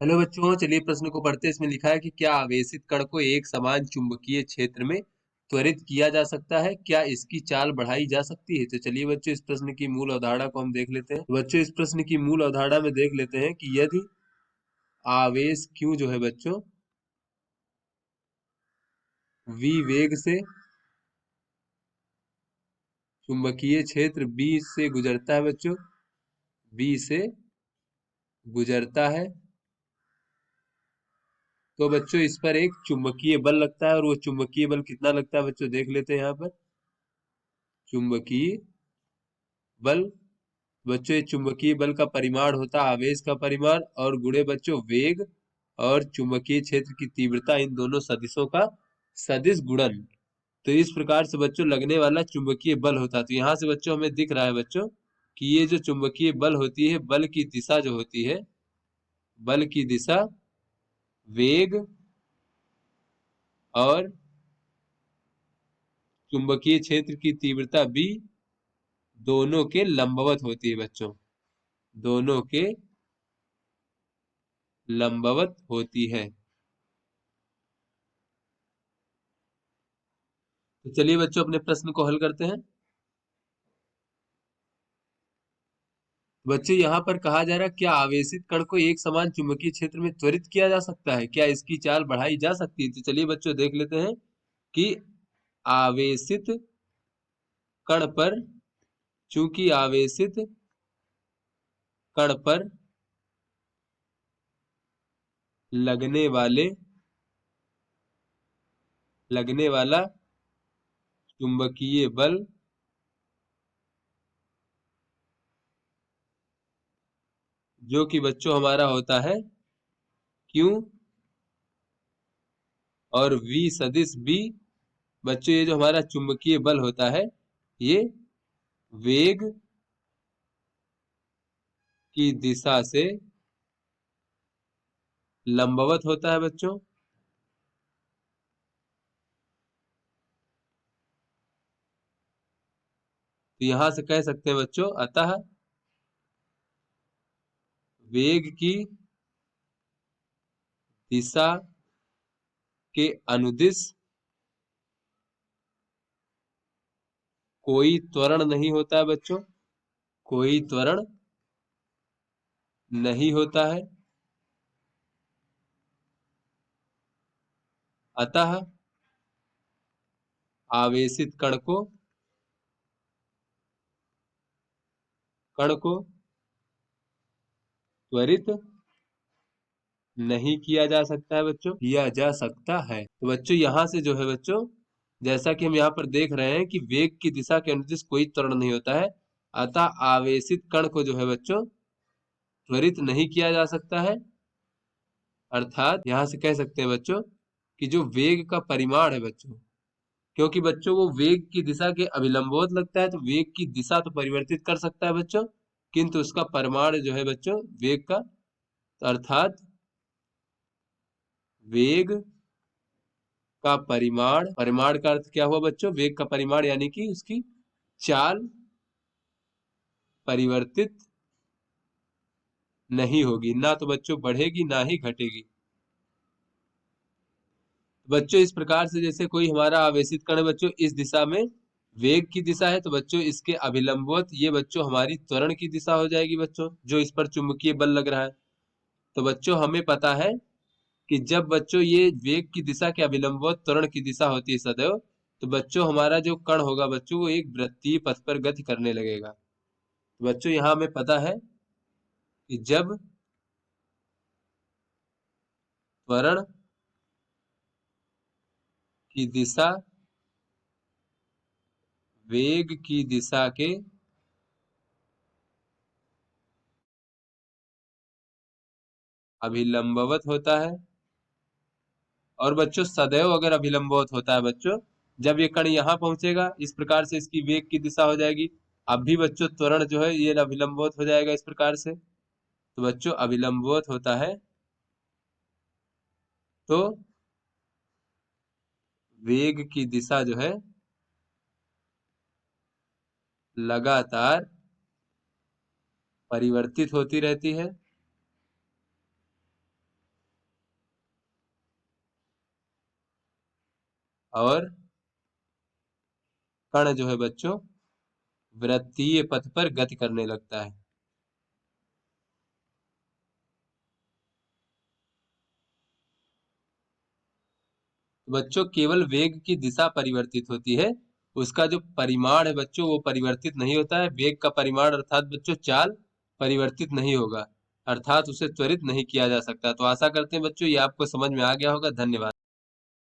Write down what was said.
Hello बच्चों, चलिए प्रश्न को पढ़ते हैं। इसमें लिखा है कि क्या आवेशित कण को एक समान चुंबकीय क्षेत्र में त्वरित किया जा सकता है? क्या इसकी चाल बढ़ाई जा सकती है? तो चलिए बच्चों, इस प्रश्न की मूल अवधारणा को हम देख लेते हैं। तो बच्चों, इस प्रश्न की मूल अवधारणा में देख लेते हैं कि यदि आवेश q जो है बच्चों v वेग से चुंबकीय क्षेत्र b से गुजरता है बच्चों, b से गुजरता है, तो बच्चों इस पर एक चुंबकीय बल लगता है। और वो चुंबकीय बल कितना लगता है बच्चों, देख लेते हैं यहाँ पर। चुंबकीय बल बच्चों, ये चुंबकीय बल का परिमाण होता है आवेश का परिमाण और गुणे बच्चों वेग और चुंबकीय क्षेत्र की तीव्रता, इन दोनों सदिशों का सदिश गुणन। तो इस प्रकार से बच्चों लगने वाला चुंबकीय बल होता है। तो यहाँ से बच्चों हमें दिख रहा है बच्चों कि ये जो चुंबकीय बल होती है, बल की दिशा जो होती है, बल की दिशा वेग और चुंबकीय क्षेत्र की तीव्रता b दोनों के लंबवत होती है बच्चों, दोनों के लंबवत होती है। तो चलिए बच्चों अपने प्रश्न को हल करते हैं। बच्चों यहाँ पर कहा जा रहा है, क्या आवेशित कण को एक समान चुंबकीय क्षेत्र में त्वरित किया जा सकता है? क्या इसकी चाल बढ़ाई जा सकती है? तो चलिए बच्चों देख लेते हैं कि आवेशित कण पर, चूंकि आवेशित कण पर लगने वाले लगने वाला चुंबकीय बल जो कि बच्चों हमारा होता है क्यू और v सदिश b, बच्चों ये जो हमारा चुंबकीय बल होता है, ये वेग की दिशा से लंबवत होता है बच्चों। तो यहां से कह सकते हैं बच्चों, अतः वेग की दिशा के अनुदिश कोई त्वरण नहीं होता है बच्चों, कोई त्वरण नहीं होता है। अतः आवेशित कण को त्वरित नहीं किया जा सकता है बच्चों, किया जा सकता है। तो बच्चों यहाँ से जो है बच्चों, जैसा कि हम यहाँ पर देख रहे हैं कि वेग की दिशा के अनुदिश कोई त्वरण नहीं होता है, अतः आवेशित कण को जो है बच्चों त्वरित नहीं किया जा सकता है। अर्थात यहाँ से कह सकते हैं बच्चों कि जो वेग का परिमाण है बच्चों, क्योंकि बच्चों वो वेग की दिशा के अभिलंबवत लगता है, तो वेग की दिशा तो परिवर्तित कर सकता है बच्चों, किंतु उसका परिमाण जो है बच्चों वेग का, तो अर्थात वेग का परिमाण, परिमाण का अर्थ क्या हुआ बच्चों, वेग का परिमाण यानी कि उसकी चाल परिवर्तित नहीं होगी, ना तो बच्चों बढ़ेगी ना ही घटेगी। बच्चों इस प्रकार से जैसे कोई हमारा आवेशित कण है बच्चों, इस दिशा में वेग की दिशा है, तो बच्चों इसके अभिलंबवत ये बच्चों हमारी त्वरण की दिशा हो जाएगी बच्चों, जो इस पर चुंबकीय बल लग रहा है। तो बच्चों हमें पता है कि जब बच्चों ये वेग की दिशा के अभिलंबवत त्वरण की दिशा होती है सदैव, तो बच्चों हमारा जो कण होगा बच्चों वो एक वृत्तीय पथ पर गति करने लगेगा। तो बच्चों यहाँ हमें पता है कि जब त्वरण की दिशा वेग की दिशा के अभिलंबवत होता है, और बच्चों सदैव अगर अभिलंबवत होता है बच्चों, जब ये कण यहाँ पहुंचेगा इस प्रकार से इसकी वेग की दिशा हो जाएगी, अब भी बच्चों त्वरण जो है ये अभिलंबवत हो जाएगा इस प्रकार से। तो बच्चों अभिलंबवत होता है, तो वेग की दिशा जो है लगातार परिवर्तित होती रहती है। और कण जो है बच्चों वृत्तीय पथ पर गति करने लगता है। तो बच्चों केवल वेग की दिशा परिवर्तित होती है, उसका जो परिमाण है बच्चों वो परिवर्तित नहीं होता है। वेग का परिमाण अर्थात बच्चों चाल परिवर्तित नहीं होगा, अर्थात उसे त्वरित नहीं किया जा सकता। तो आशा करते हैं बच्चों ये आपको समझ में आ गया होगा। धन्यवाद।